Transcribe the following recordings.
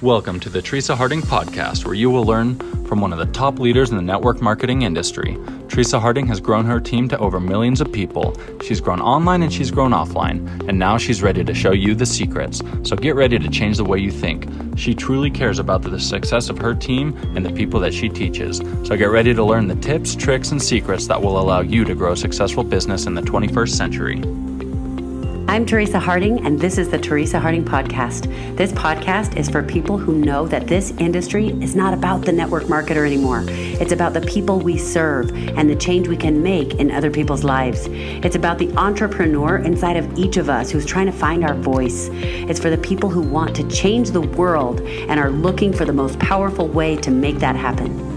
Welcome to the Teresa Harding podcast, where you will learn from one of the top leaders in the network marketing industry. Teresa Harding has grown her team to over millions of people. She's grown online and she's grown offline, and now she's ready to show you the secrets. So get ready to change the way you think. She truly cares about the success of her team and the people that she teaches. So get ready to learn the tips, tricks, and secrets that will allow you to grow a successful business in the 21st century. I'm Teresa Harding, and this is the Teresa Harding Podcast. This podcast is for people who know that this industry is not about the network marketer anymore. It's about the people we serve and the change we can make in other people's lives. It's about the entrepreneur inside of each of us who's trying to find our voice. It's for the people who want to change the world and are looking for the most powerful way to make that happen.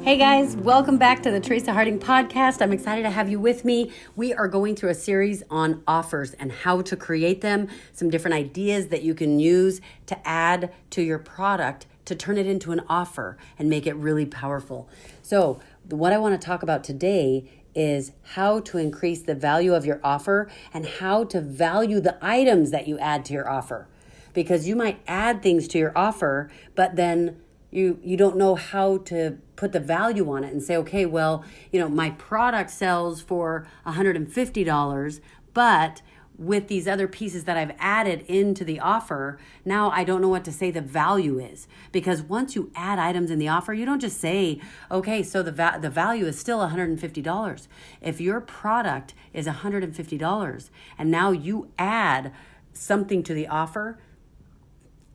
Hey guys, welcome back to the Teresa Harding Podcast. I'm excited to have you with me. We are going through a series on offers and how to create them, some different ideas that you can use to add to your product to turn it into an offer and make it really powerful. So what I want to talk about today is how to increase the value of your offer and how to value the items that you add to your offer. Because you might add things to your offer, but then you don't know how to put the value on it and say, okay, well, my product sells for $150, but with these other pieces that I've added into the offer, now I don't know what to say the value is. Because once you add items in the offer, you don't just say, okay, so the value is still $150. If your product is $150 and now you add something to the offer,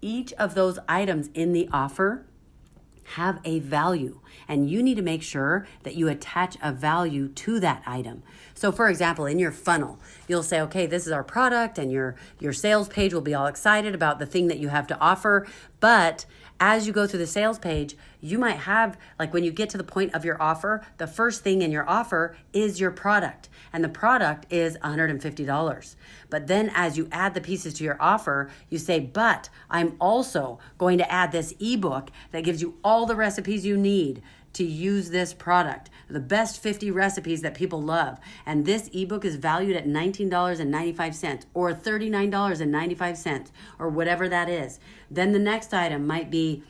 each of those items in the offer have a value, and you need to make sure that you attach a value to that item. So for example, in your funnel, you'll say, okay, this is our product, and your sales page will be all excited about the thing that you have to offer. But as you go through the sales page, you might have, like when you get to the point of your offer, the first thing in your offer is your product, and the product is $150. But then as you add the pieces to your offer, you say, but I'm also going to add this ebook that gives you all the recipes you need to use this product, the best 50 recipes that people love. And this ebook is valued at $19.95 or $39.95 or whatever that is. Then the next item might be,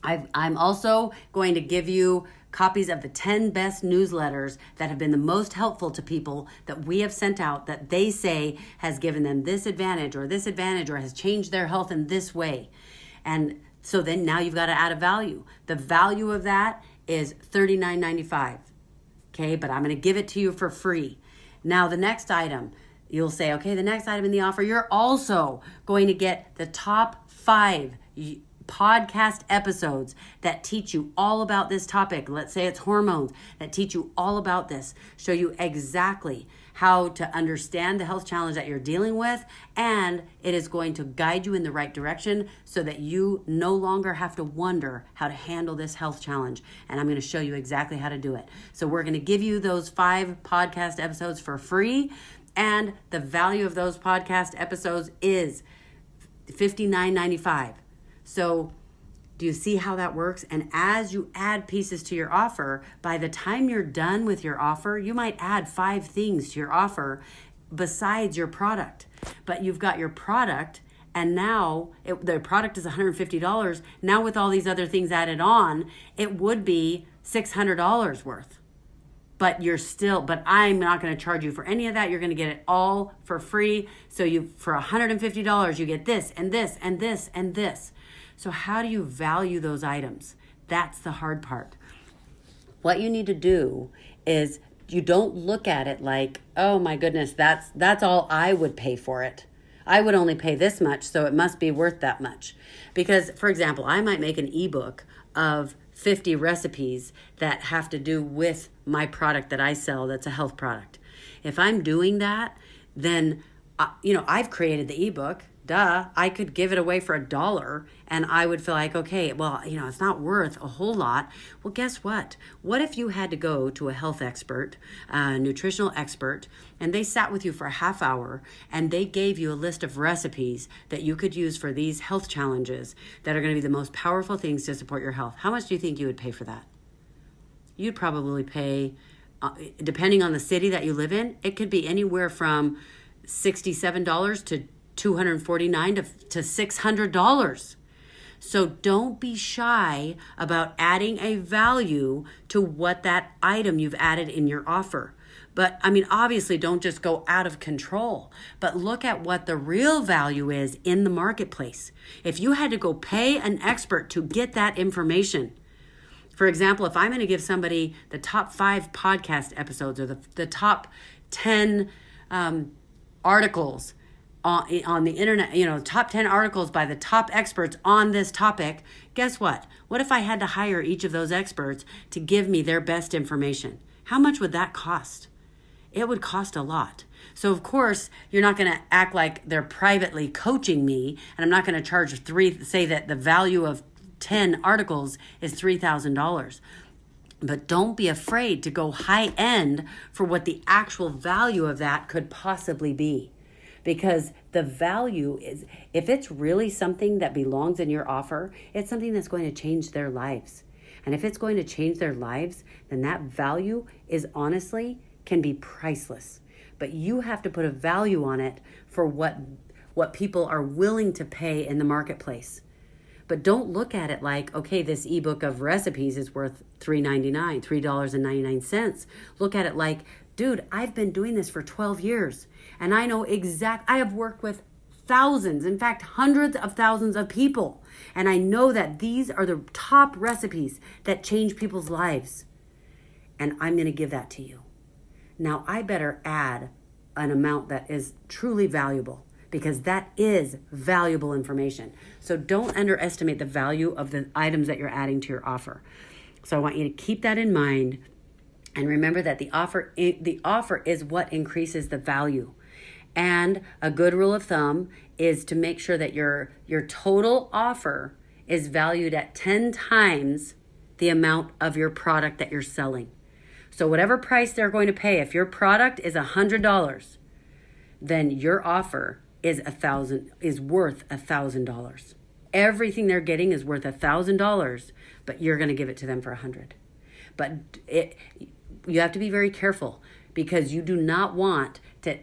I'm also going to give you copies of the 10 best newsletters that have been the most helpful to people that we have sent out that they say has given them this advantage or has changed their health in this way. And so then now you've got to add a value. The value of that is $39.95. Okay, but I'm going to give it to you for free. Now the next item, you'll say, okay, the next item in the offer, you're also going to get the top 5 podcast episodes that teach you all about this topic. Let's say it's hormones, that teach you all about this, show you exactly how to understand the health challenge that you're dealing with, and it is going to guide you in the right direction so that you no longer have to wonder how to handle this health challenge. And I'm going to show you exactly how to do it. So we're going to give you those 5 podcast episodes for free, and the value of those podcast episodes is $59.95. So do you see how that works? And as you add pieces to your offer, by the time you're done with your offer, you might add 5 things to your offer besides your product. But you've got your product, and now the product is $150. Now with all these other things added on, it would be $600 worth. But I'm not going to charge you for any of that. You're going to get it all for free. So for $150, you get this and this and this and this. So how do you value those items? That's the hard part. What you need to do is you don't look at it like, oh my goodness, that's all I would pay for it. I would only pay this much, so it must be worth that much. Because, for example, I might make an ebook of 50 recipes that have to do with my product that I sell that's a health product. If I'm doing that, then, I've created the ebook. Duh, I could give it away for $1 and I would feel like, okay, well, it's not worth a whole lot. Well, guess what? What if you had to go to a health expert, a nutritional expert, and they sat with you for a half hour and they gave you a list of recipes that you could use for these health challenges that are going to be the most powerful things to support your health? How much do you think you would pay for that? You'd probably pay, depending on the city that you live in, it could be anywhere from $67 to $249 to $600. So don't be shy about adding a value to what that item you've added in your offer. But I mean, obviously don't just go out of control, but look at what the real value is in the marketplace. If you had to go pay an expert to get that information, for example, if I'm going to give somebody the top 5 podcast episodes or the top 10 articles on the internet, top 10 articles by the top experts on this topic, guess what? What if I had to hire each of those experts to give me their best information? How much would that cost? It would cost a lot. So of course, you're not going to act like they're privately coaching me, and I'm not going to charge say that the value of 10 articles is $3,000. But don't be afraid to go high end for what the actual value of that could possibly be. Because the value is, if it's really something that belongs in your offer, it's something that's going to change their lives. And if it's going to change their lives, then that value is honestly can be priceless. But you have to put a value on it for what people are willing to pay in the marketplace. But don't look at it like, okay, this ebook of recipes is worth $3.99. Look at it like, dude, I've been doing this for 12 years and I know I have worked with thousands, in fact, hundreds of thousands of people. And I know that these are the top recipes that change people's lives. And I'm going to give that to you. Now, I better add an amount that is truly valuable, because that is valuable information. So don't underestimate the value of the items that you're adding to your offer. So I want you to keep that in mind. And remember that the offer is what increases the value. And a good rule of thumb is to make sure that your total offer is valued at 10 times the amount of your product that you're selling. So whatever price they're going to pay, if your product is $100, then your offer is worth $1,000. Everything they're getting is worth $1,000, but you're going to give it to them for $100. But you have to be very careful, because you do not want to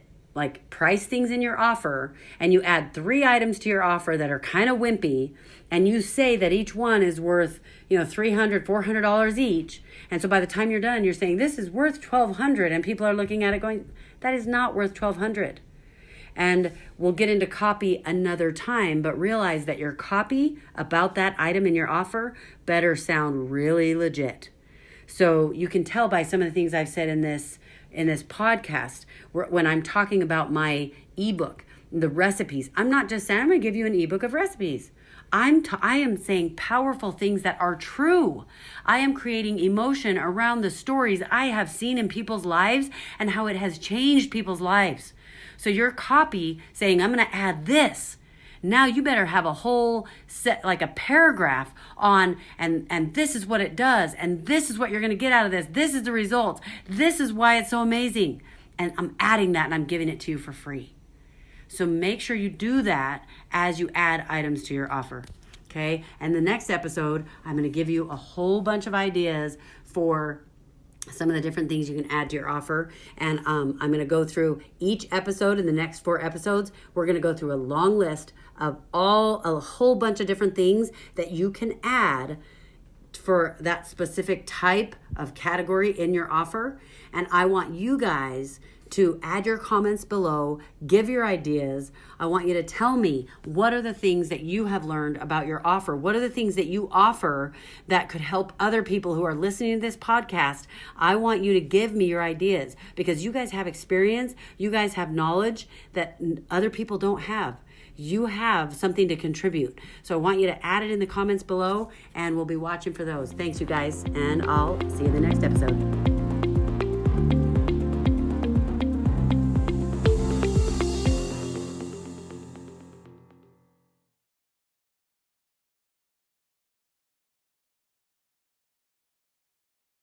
price things in your offer and you add 3 items to your offer that are kind of wimpy, and you say that each one is worth $300, $400 each. And so by the time you're done, you're saying this is worth $1,200, and people are looking at it going, that is not worth $1,200. And we'll get into copy another time, but realize that your copy about that item in your offer better sound really legit. So you can tell by some of the things I've said in this podcast, when I'm talking about my ebook, the recipes, I'm not just saying I'm going to give you an ebook of recipes. I am saying powerful things that are true. I am creating emotion around the stories I have seen in people's lives and how it has changed people's lives. So your copy saying, I'm going to add this. Now you better have a whole set, like a paragraph on, and this is what it does, and this is what you're going to get out of this. This is the results. This is why it's so amazing. And I'm adding that, and I'm giving it to you for free. So make sure you do that as you add items to your offer. Okay? And the next episode, I'm going to give you a whole bunch of ideas for some of the different things you can add to your offer. And I'm going to go through each episode. In the next 4 episodes, we're going to go through a long list of a whole bunch of different things that you can add for that specific type of category in your offer. And I want you guys to add your comments below, give your ideas. I want you to tell me, what are the things that you have learned about your offer? What are the things that you offer that could help other people who are listening to this podcast? I want you to give me your ideas, because you guys have experience, you guys have knowledge that other people don't have. You have something to contribute. So I want you to add it in the comments below, and we'll be watching for those. Thanks, you guys, and I'll see you in the next episode.